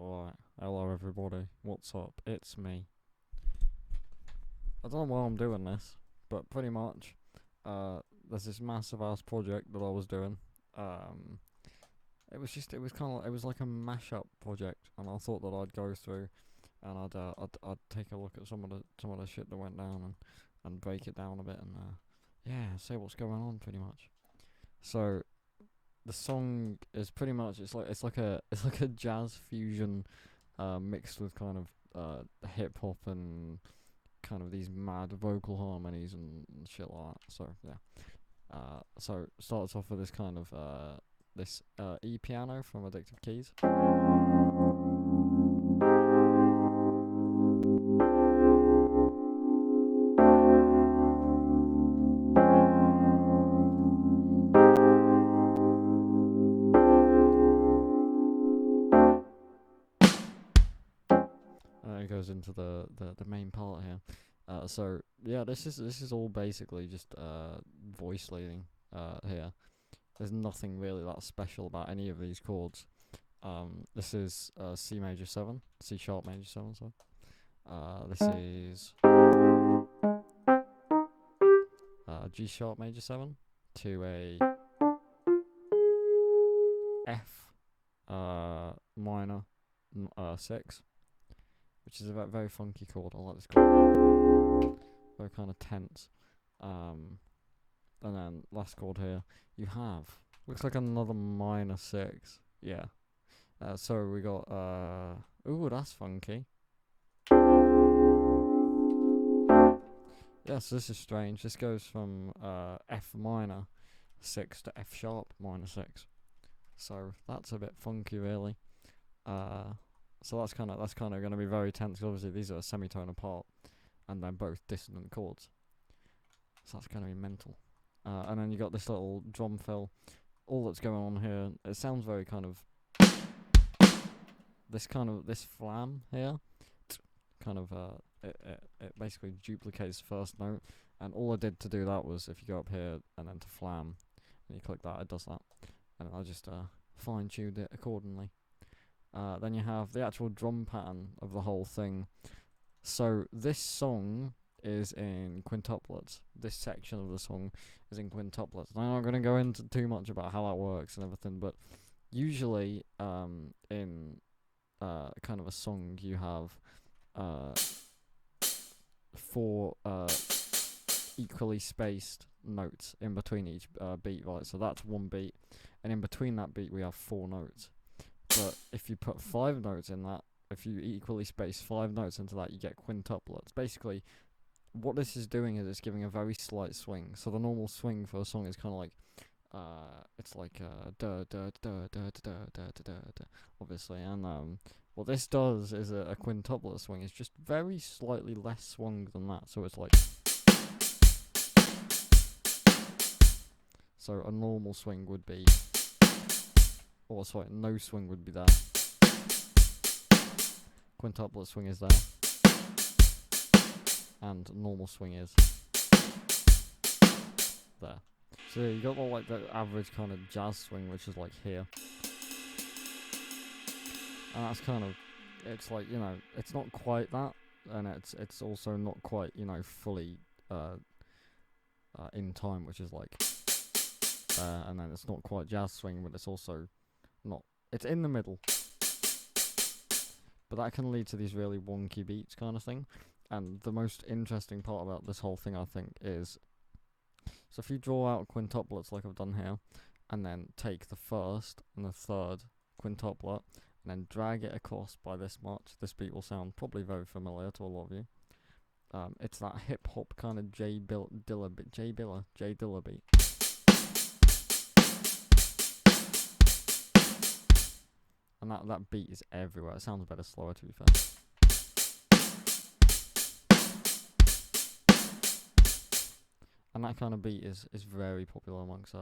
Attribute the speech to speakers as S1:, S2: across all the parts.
S1: Alright, hello everybody, what's up? It's me. I don't know why I'm doing this, but pretty much, there's this massive ass project that I was doing. It was like a mashup project, and I thought that I'd go through, and I'd take a look at some of the shit that went down, and break it down a bit, and yeah, say what's going on pretty much. So, the song is pretty much it's like a jazz fusion, mixed with kind of hip hop and kind of these mad vocal harmonies and shit like that. So yeah, so starts off with this kind of this E piano from Addictive Keys. It goes into the main part here. So yeah, this is all basically just voice leading here. There's nothing really that special about any of these chords. This is C major 7, C sharp major 7. So this is G sharp major 7 to a F minor 6. Which is a very funky chord. I like this chord. Very kind of tense. And then last chord here, you have looks like another minor 6. Yeah. So we got ooh, that's funky. Yeah, so this is strange. This goes from F minor 6 to F sharp minor 6. So that's a bit funky, really. So that's kind of going to be very tense. Cause obviously, these are a semitone apart, and they're both dissonant chords. So that's going to be mental. And then you got this little drum fill. All that's going on here, it sounds very kind of this flam here. Kind of it basically duplicates the first note. And all I did to do that was if you go up here and then to flam, and you click that, it does that. And I just fine tuned it accordingly. Then you have the actual drum pattern of the whole thing. So this song is in quintuplets. This section of the song is in quintuplets. I'm not going to go into too much about how that works and everything, but usually in kind of a song you have 4 equally spaced notes in between each beat, right? So that's one beat, and in between that beat we have 4 notes. But if you put 5 notes in that, if you equally space 5 notes into that, you get quintuplets. Basically, what this is doing is it's giving a very slight swing. So the normal swing for a song is kind of like, it's like da da da da da da da da da, obviously. And what this does is a quintuplet swing. It's just very slightly less swung than that. So it's like, so a normal swing would be. Oh, sorry, no swing would be there. Quintuplet swing is there. And normal swing is there. So you got like the average kind of jazz swing, which is like here. And that's kind of, it's like, you know, it's not quite that, and it's also not quite, you know, fully in time, which is like, and then it's not quite jazz swing, but it's also not, it's in the middle, but that can lead to these really wonky beats kind of thing. And the most interesting part about this whole thing, I think, is, so if you draw out quintuplets like I've done here, and then take the first and the third quintuplet, and then drag it across by this much, this beat will sound probably very familiar to a lot of you. It's that hip hop kind of J Dilla beat. And that beat is everywhere. It sounds better slower, to be fair. And that kind of beat is very popular amongst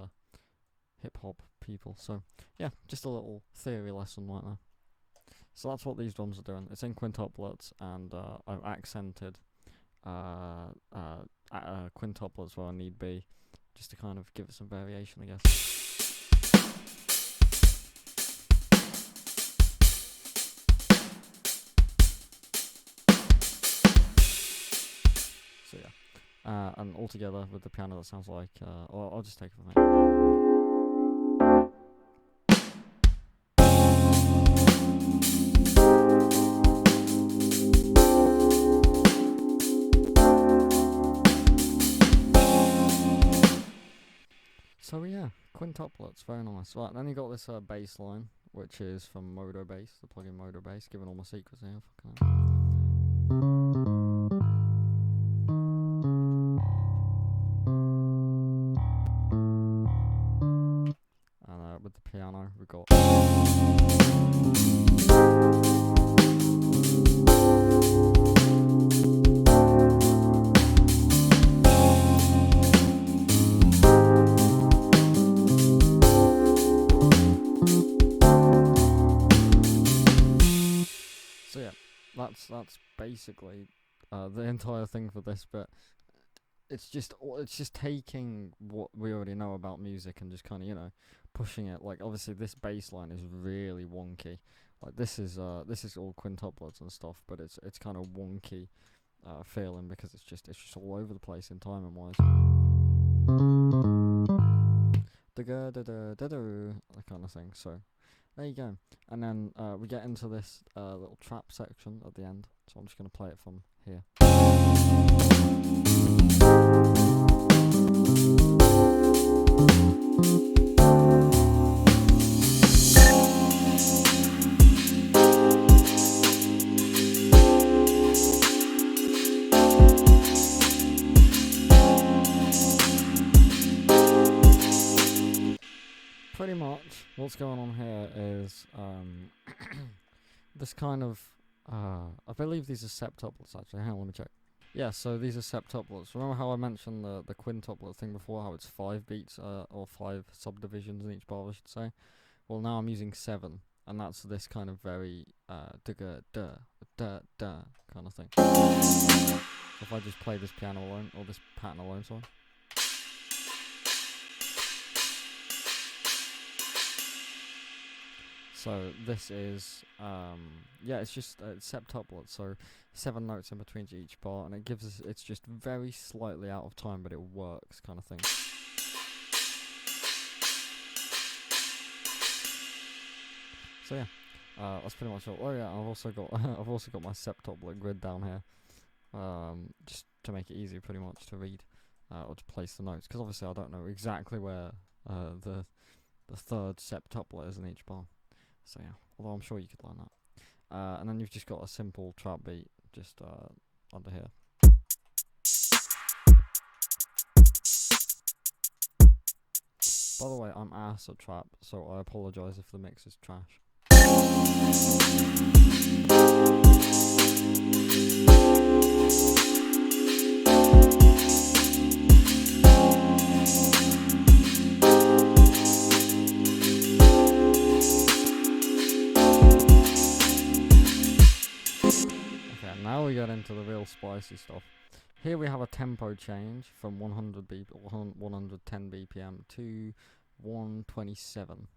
S1: hip-hop people. So, yeah, just a little theory lesson right there. So that's what these drums are doing. It's in quintuplets, and I've accented quintuplets where I need be, just to kind of give it some variation, I guess. and altogether with the piano that sounds like, I'll just take it from here. So yeah, quintuplets, very nice. Right, then you got this bass line, which is from Modo Bass, the plugin Modo Bass, giving all my secrets here. And with the piano, we've got. So yeah, that's basically the entire thing for this bit. It's just taking what we already know about music and just kind of pushing it. Like obviously this bass line is really wonky. Like this is all quintuplets and stuff, but it's kind of wonky feeling because it's just all over the place in timing wise. That kind of thing. So there you go. And then we get into this little trap section at the end. So I'm just going to play it from here. Pretty much what's going on here is this kind of I believe these are septuplets actually. Hang on, let me check. Yeah, so these are septuplets. Remember how I mentioned the quintuplet thing before, how it's 5 beats or 5 subdivisions in each bar, I should say? Well, now I'm using 7, and that's this kind of very kind of thing. So if I just play this piano alone, or this pattern alone, sorry. So this is, it's just septuplet, so 7 notes in between each bar, and it gives us, it's just very slightly out of time, but it works kind of thing. So yeah, that's pretty much all. Oh yeah, I've also got my septuplet grid down here, just to make it easy pretty much to read, or to place the notes, because obviously I don't know exactly where the third septuplet is in each bar. So yeah, although I'm sure you could learn that. And then you've just got a simple trap beat just under here. By the way, I'm ass at trap, so I apologise if the mix is trash. Now we get into the real spicy stuff. Here we have a tempo change from 110 BPM to 127.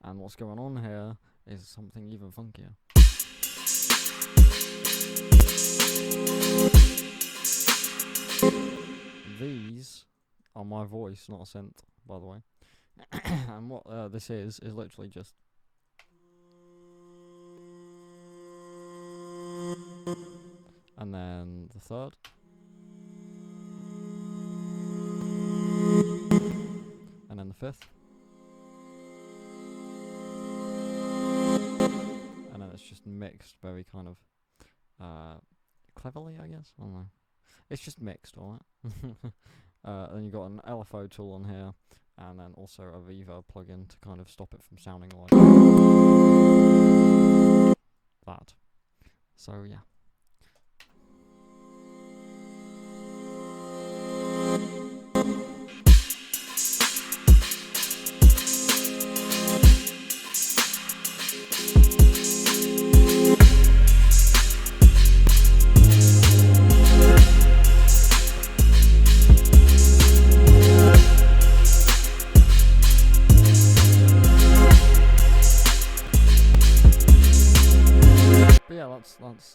S1: And what's going on here is something even funkier. These are my voice, not a synth, by the way. And what this is literally just... And then the third. And then the fifth. And then it's just mixed very kind of cleverly, I guess. I don't know. It's just mixed, alright? Then you've got an LFO tool on here, and then also a reverb plugin to kind of stop it from sounding like that. So yeah.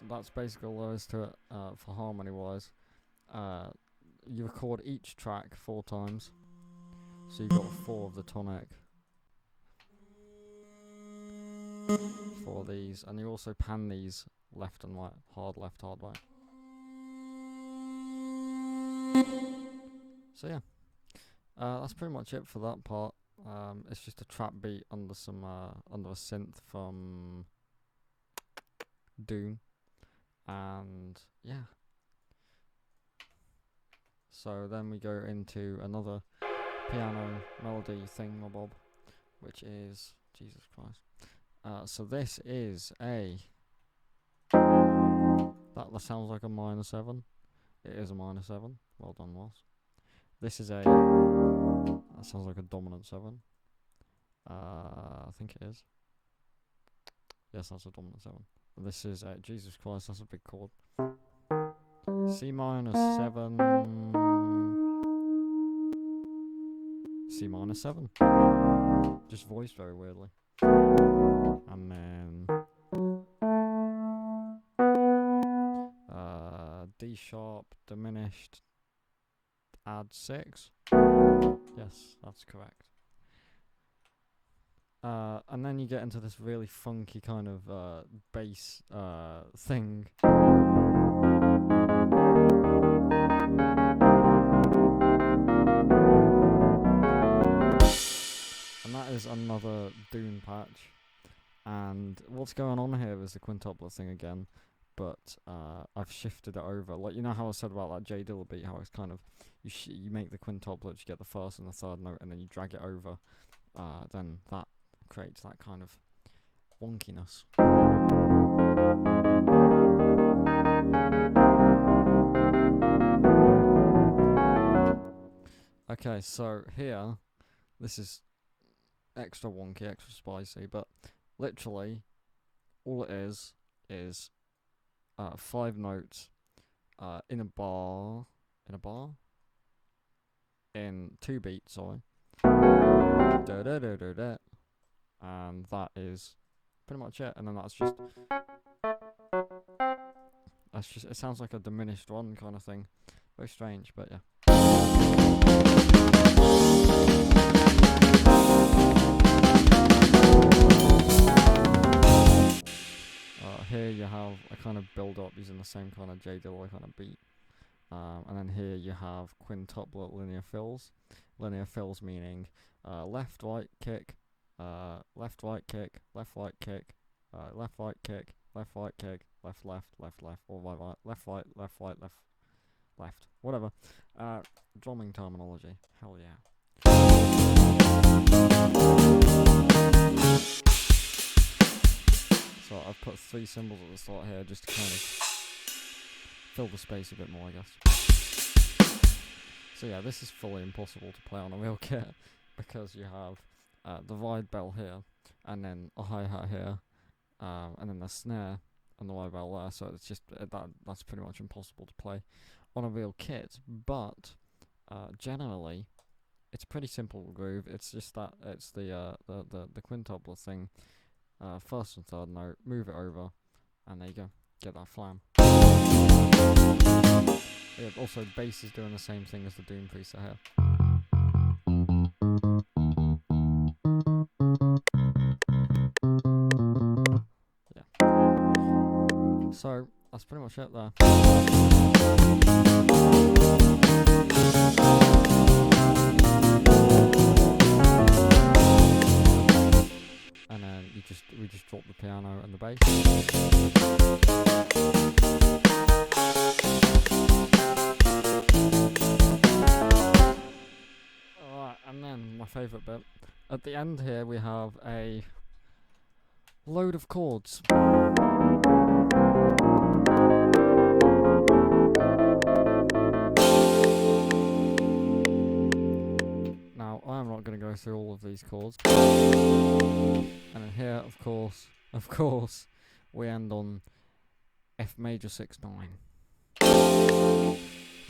S1: That's basically all there is to it for harmony wise. you record each track 4 times, so you've got 4 of the tonic for these, and you also pan these left and right, hard left, hard right. So yeah, that's pretty much it for that part. It's just a trap beat under some under a synth from Doom, and yeah. So then we go into another piano melody thingamabob, which is Jesus Christ. So this is a that sounds like a minor 7. It is a minor 7. Well done, Ross. This is a that sounds like a dominant 7. I think it is. Yes, that's a dominant 7. This is a Jesus Christ. That's a big chord. C minor 7. C minor 7. Just voiced very weirdly. And then D sharp diminished add 6. Yes, that's correct. And then you get into this really funky kind of bass thing. And that is another Dune patch. And what's going on here is the quintuplet thing again, but I've shifted it over. Like, you know how I said about that J Dilla beat, how it's kind of, you make the quintuplet, you get the first and the third note, and then you drag it over. Then that creates that kind of wonkiness. Okay, so here, this is extra wonky, extra spicy, but literally, all it is 5 notes in a bar, in 2 beats, sorry. Da da da da da. And that is pretty much it. And then that's just it sounds like a diminished 1 kind of thing. Very strange, but yeah. Here you have a kind of build up using the same kind of J Dilla kind of beat. And then here you have quintuplet linear fills. Linear fills meaning left, right, kick, left, right, kick, left, right, kick, left, right, kick, left, right, kick, left, left, left, left, or right, right, left, right, left, right, left, left, whatever. Drumming terminology. Hell yeah. So I've put 3 cymbals at the start here just to kind of fill the space a bit more, I guess. So yeah, this is fully impossible to play on a real kit because you have the ride bell here, and then a hi-hat here, and then the snare and the ride bell there. So it's just that's pretty much impossible to play on a real kit. But generally, it's a pretty simple groove. It's just that it's the quintuplet thing. First and third note, move it over, and there you go, get that flam. Yeah, also, bass is doing the same thing as the Doom preset here. Yeah. So, that's pretty much it there. And then we just drop the piano and the bass. Alright, and then my favourite bit. At the end here we have a load of chords. Now, I'm not going to go through all of these chords. And then here, of course, we end on F major 6/9.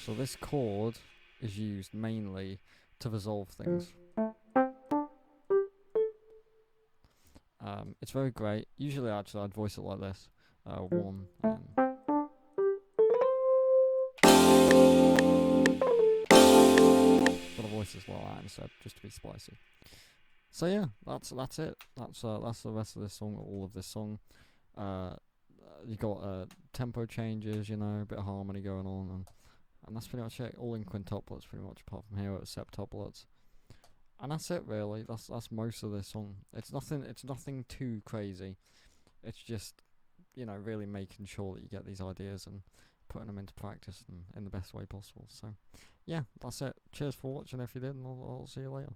S1: So this chord is used mainly to resolve things. It's very great. Usually, actually, I'd voice it like this. 1 and voices like that instead, just to be spicy. So yeah, that's it. That's the rest of this song, all of this song. You got tempo changes, you know, a bit of harmony going on, and that's pretty much it. All in quintuplets, pretty much, apart from here at septuplets. And that's it, really. That's most of this song. It's nothing too crazy. It's just, you know, really making sure that you get these ideas and putting them into practice and in the best way possible. So, yeah, that's it. Cheers for watching if you did, and I'll see you later.